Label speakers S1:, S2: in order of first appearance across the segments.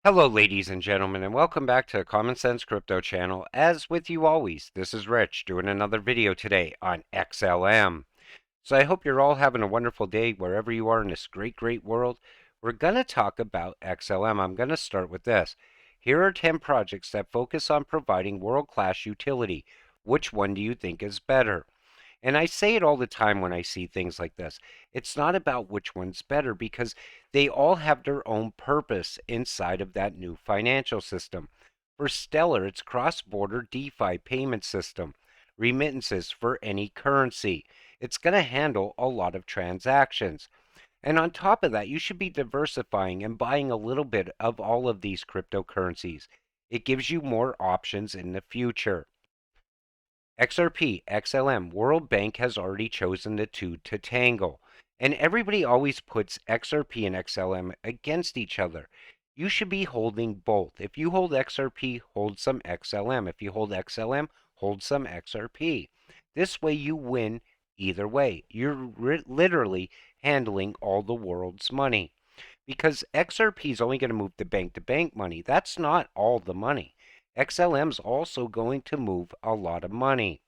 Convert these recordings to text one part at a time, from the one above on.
S1: Hello, ladies and gentlemen, and welcome back to the Common Sense Crypto channel. As with you always, this is Rich doing another video today on XLM. So I hope you're all having a wonderful day wherever you are in this great world. We're going to talk about XLM. I'm going to start with this. Here are 10 projects that focus on providing world-class utility. Which one do you think is better? And I say it all the time when I see things like this. It's not about which one's better because they all have their own purpose inside of that new financial system. For Stellar, it's cross-border DeFi payment system, remittances for any currency. It's going to handle a lot of transactions. And on top of that, you should be diversifying and buying a little bit of all of these cryptocurrencies. It gives you more options in the future. XRP, XLM, World Bank has already chosen the two to tangle. And everybody always puts XRP and XLM against each other. You should be holding both. If you hold XRP, hold some XLM. If you hold XLM, hold some XRP. This way you win either way. You're literally handling all the world's money. Because XRP is only going to move the bank-to-bank money. That's not all the money. XLM's also going to move a lot of money.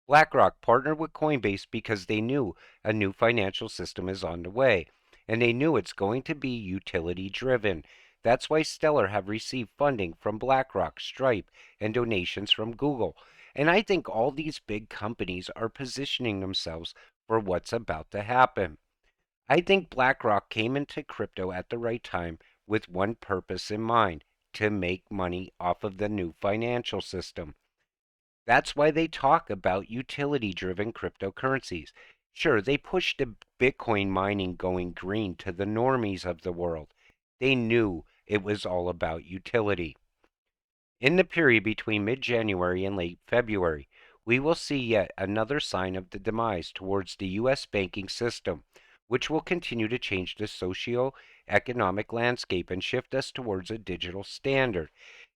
S1: BlackRock partnered with Coinbase because they knew a new financial system is on the way, and they knew it's going to be utility driven. That's why Stellar have received funding from BlackRock, Stripe, and donations from Google. And I think all these big companies are positioning themselves for what's about to happen. I think BlackRock came into crypto at the right time with one purpose in mind: to make money off of the new financial system. That's why they talk about utility-driven cryptocurrencies. Sure, they pushed the Bitcoin mining going green to the normies of the world. They knew it was all about utility. In the period between mid-January and late February, we will see yet another sign of the demise towards the U.S. banking system, which will continue to change the socio-economic landscape and shift us towards a digital standard.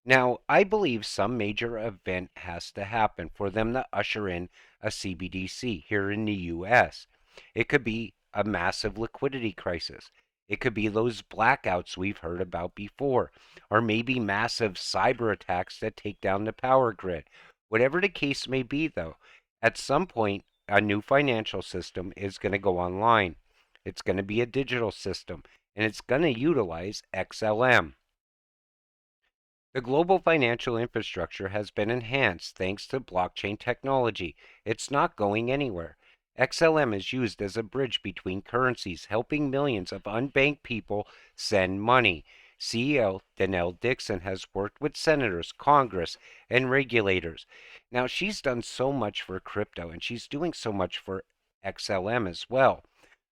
S1: Now, I believe some major event has to happen for them to usher in a CBDC here in the U.S. It could be a massive liquidity crisis. It could be those blackouts we've heard about before, or maybe massive cyber attacks that take down the power grid. Whatever the case may be, though, at some point, a new financial system is going to go online. It's going to be a digital system, and it's going to utilize XLM. The global financial infrastructure has been enhanced thanks to blockchain technology. It's not going anywhere. XLM is used as a bridge between currencies, helping millions of unbanked people send money. CEO Danelle Dixon has worked with senators, Congress, and regulators. Now, she's done so much for crypto, and she's doing so much for XLM as well.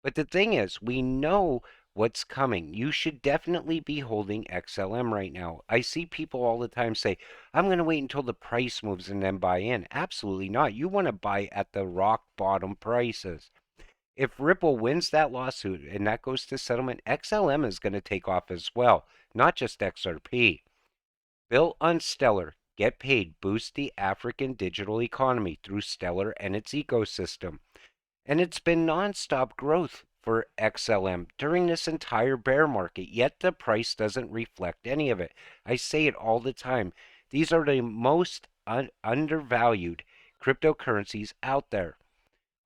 S1: But the thing is, we know what's coming. You should definitely be holding XLM right now. I see people all the time say, I'm going to wait until the price moves and then buy in. Absolutely not. You want to buy at the rock bottom prices. If Ripple wins that lawsuit and that goes to settlement, XLM is going to take off as well, not just XRP. Built on Stellar, Get Paid boosts the African digital economy through Stellar and its ecosystem. And it's been nonstop growth for XLM during this entire bear market, yet the price doesn't reflect any of it. I say it all the time. These are the most undervalued cryptocurrencies out there.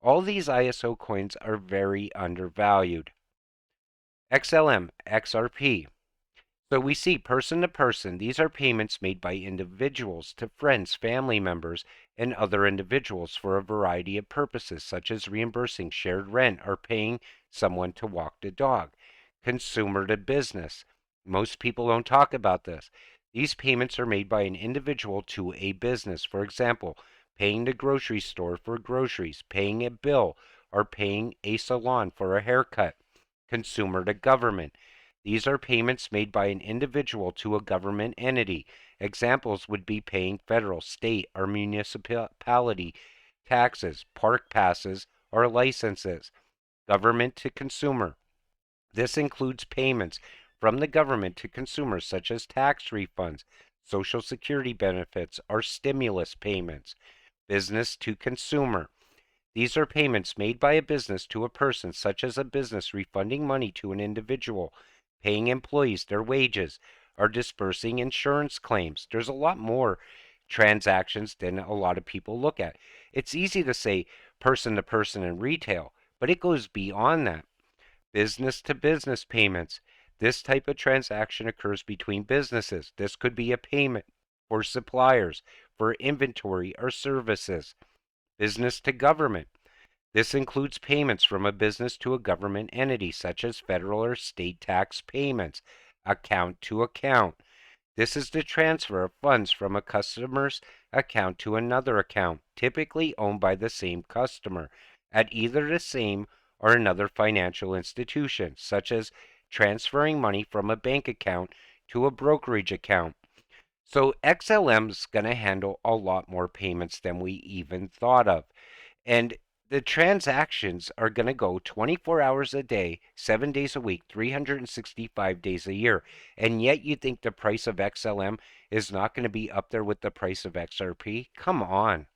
S1: All these ISO coins are very undervalued. XLM, XRP. So we see person to person. These are payments made by individuals to friends, family members, and other individuals for a variety of purposes, such as reimbursing shared rent or paying someone to walk the dog. Consumer to business. Most people don't talk about this. These payments are made by an individual to a business. For example, paying the grocery store for groceries, paying a bill, or paying a salon for a haircut. Consumer to government. These are payments made by an individual to a government entity. Examples would be paying federal, state, or municipality taxes, park passes, or licenses. Government to consumer. This includes payments from the government to consumers such as tax refunds, Social Security benefits, or stimulus payments. Business to consumer. These are payments made by a business to a person, such as a business refunding money to an individual, paying employees their wages, or dispersing insurance claims. There's a lot more transactions than a lot of people look at. It's easy to say person to person in retail, but it goes beyond that. Business to business payments. This type of transaction occurs between businesses. This could be a payment for suppliers, for inventory or services. Business to government. This includes payments from a business to a government entity, such as federal or state tax payments. Account to account. This is the transfer of funds from a customer's account to another account, typically owned by the same customer, at either the same or another financial institution, such as transferring money from a bank account to a brokerage account. So XLM's going to handle a lot more payments than we even thought of. And the transactions are going to go 24 hours a day, 7 days a week, 365 days a year. And yet you think the price of XLM is not going to be up there with the price of XRP? Come on.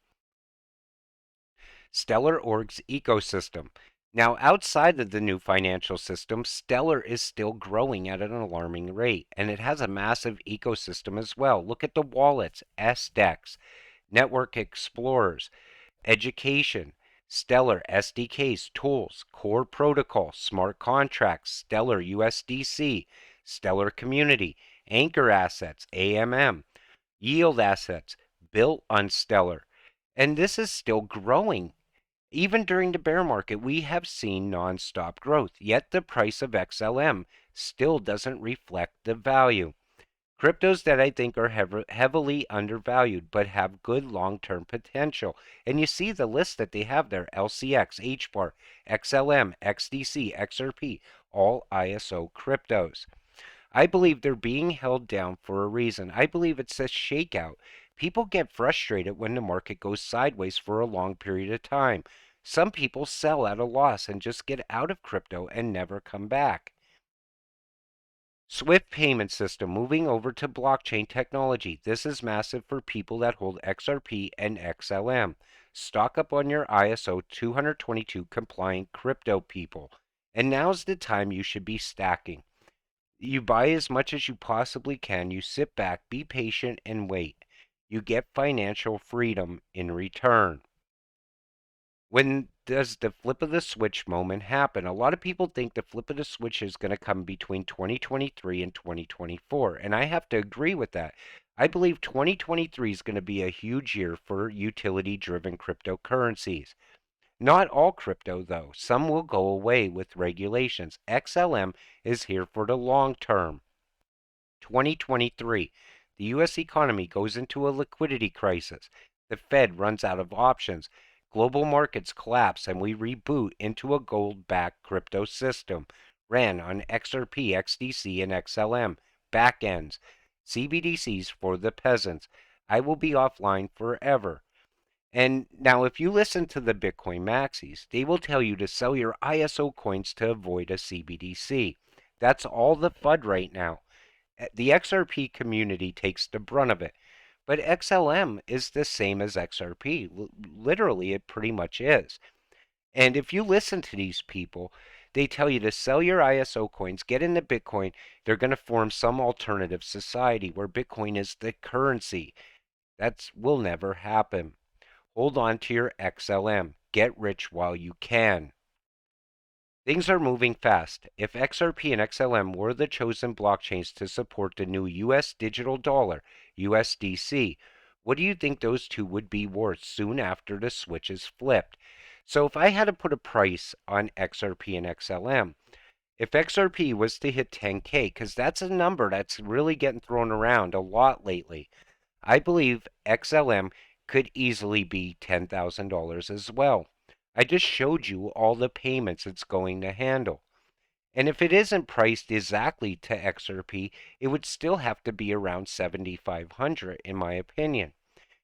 S1: Stellar Org's ecosystem. Now, outside of the new financial system, Stellar is still growing at an alarming rate, and it has a massive ecosystem as well. Look at the wallets, SDEX, Network Explorers, education, Stellar SDKs, tools, core protocol, smart contracts, Stellar USDC, Stellar community, anchor assets, AMM, yield assets, built on Stellar. And this is still growing. Even during the bear market, we have seen non-stop growth, yet the price of XLM still doesn't reflect the value. Cryptos that I think are heavily undervalued but have good long-term potential. And you see the list that they have there: LCX, HBAR, XLM, XDC, XRP, all ISO cryptos. I believe they're being held down for a reason. I believe it's a shakeout. People get frustrated when the market goes sideways for a long period of time. Some people sell at a loss and just get out of crypto and never come back. Swift payment system moving over to blockchain technology. This is massive for people that hold XRP and XLM. Stock up on your ISO 222 compliant crypto, people. And now's the time you should be stacking. You buy as much as you possibly can. You sit back, be patient, and wait. You get financial freedom in return. When does the flip of the switch moment happen? A lot of people think the flip of the switch is going to come between 2023 and 2024, and I have to agree with that. I believe 2023 is going to be a huge year for utility-driven cryptocurrencies. Not all crypto, though. Some will go away with regulations. XLM is here for the long term. 2023, the U.S. economy goes into a liquidity crisis. The Fed runs out of options. Global markets collapse and we reboot into a gold-backed crypto system ran on XRP, XDC, and XLM, backends, CBDCs for the peasants. I will be offline forever. And now if you listen to the Bitcoin maxis, they will tell you to sell your ISO coins to avoid a CBDC. That's all the FUD right now. The XRP community takes the brunt of it. But XLM is the same as XRP. Literally, it pretty much is. And if you listen to these people, they tell you to sell your ISO coins, get into Bitcoin. They're going to form some alternative society where Bitcoin is the currency. That will never happen. Hold on to your XLM. Get rich while you can. Things are moving fast. If XRP and XLM were the chosen blockchains to support the new US digital dollar, USDC, what do you think those two would be worth soon after the switch is flipped? So if I had to put a price on XRP and XLM, if XRP was to hit 10K, because that's a number that's really getting thrown around a lot lately, I believe XLM could easily be $10,000 as well. I just showed you all the payments it's going to handle. And if it isn't priced exactly to XRP, it would still have to be around 7,500 in my opinion.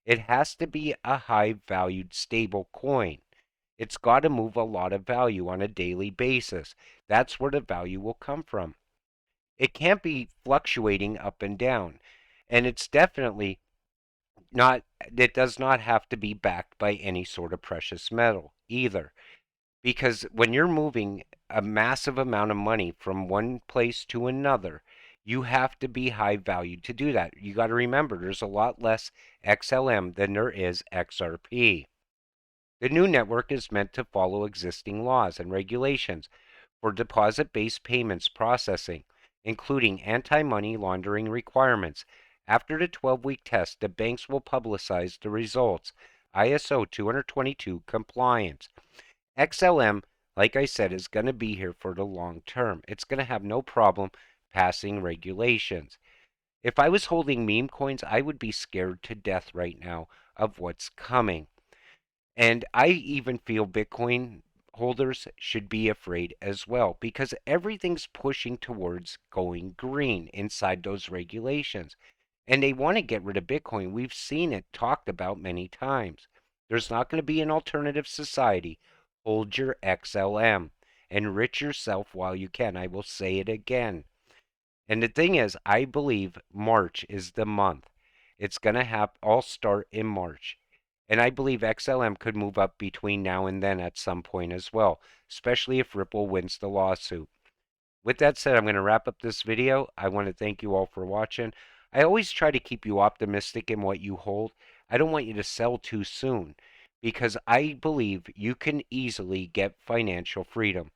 S1: It has to be a high valued stable coin. It's got to move a lot of value on a daily basis. That's where the value will come from. It can't be fluctuating up and down. And it's definitely not, it does not have to be backed by any sort of precious metal either. because when you're moving a massive amount of money from one place to another, you have to be high value to do that. You got to remember there's a lot less XLM than there is XRP. The new network is meant to follow existing laws and regulations for deposit-based payments processing, including anti-money laundering requirements. After the 12-week test, the banks will publicize the results. ISO 222 compliance. XLM, like I said, is going to be here for the long term. It's going to have no problem passing regulations. If I was holding meme coins, I would be scared to death right now of what's coming. And I even feel Bitcoin holders should be afraid as well because everything's pushing towards going green inside those regulations. And they want to get rid of Bitcoin. We've seen it talked about many times. There's not going to be an alternative society. Hold your XLM. Enrich yourself while you can. I will say it again. And the thing is, I believe March is the month. It's going to all start in March. And I believe XLM could move up between now and then at some point as well, especially if Ripple wins the lawsuit. With that said, I'm going to wrap up this video. I want to thank you all for watching. I always try to keep you optimistic in what you hold. I don't want you to sell too soon because I believe you can easily get financial freedom.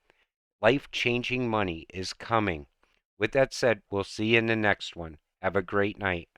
S1: Life-changing money is coming. With that said, we'll see you in the next one. Have a great night.